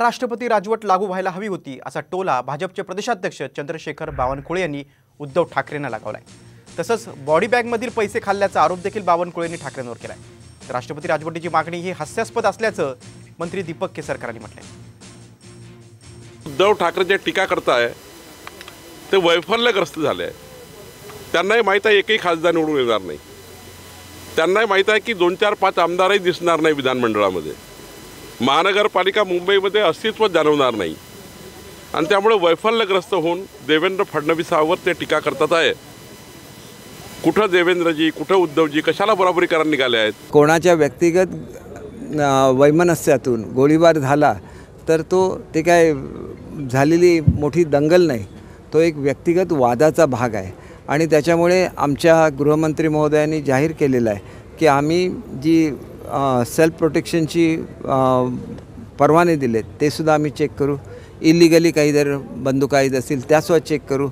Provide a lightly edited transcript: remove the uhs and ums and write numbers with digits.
राष्ट्रपती राजवट लागू व्हायला हवी होती असा टोला भाजपचे प्रदेशाध्यक्ष चंद्रशेखर बावनकुळे यांनी उद्धव ठाकरेंना लगावलाय। तसंच बॉडी बॅगमधील पैसे खाल्ल्याचा आरोप देखील बावनकुळेंनी ठाकरेंवर केलाय। तर राष्ट्रपती राजवटीची मागणी ही हास्यास्पद असल्याचं मंत्री दीपक केसरकर यांनी म्हटलंय। उद्धव ठाकरे जे टीका करताय ते वैफल्यग्रस्त झाले आहे। त्यांनाही माहीत आहे एकही खासदार निवडून येणार नाही। त्यांनाही माहीत आहे की 2-4-5 आमदारही दिसणार नाही विधानमंडळामध्ये। महानगरपालिका मुंबईमध्ये अस्तित्व जाणवणार नाही आणि त्यामुळे वैफल्यग्रस्त होऊन देवेंद्र फडणवीसांवर ते टीका करतात आहे। कुठं देवेंद्रजी कुठं उद्धवजी कशाला बरोबरी करायला निघाले आहेत। कोणाच्या व्यक्तिगत वैमनस्यातून गोळीबार झाला तर ते काय झालेली मोठी दंगल नाही, तो एक व्यक्तिगत वादाचा भाग आहे आणि त्याच्यामुळे आमच्या गृहमंत्री महोदयांनी जाहीर केलेलं आहे की आम्ही जी सेल्फ प्रोटेक्शनची परवाने दिलेत ते सुद्धा आम्ही चेक करू। इलिगली काही जर बंदुका आहेत असतील त्यासुद्धा चेक करू।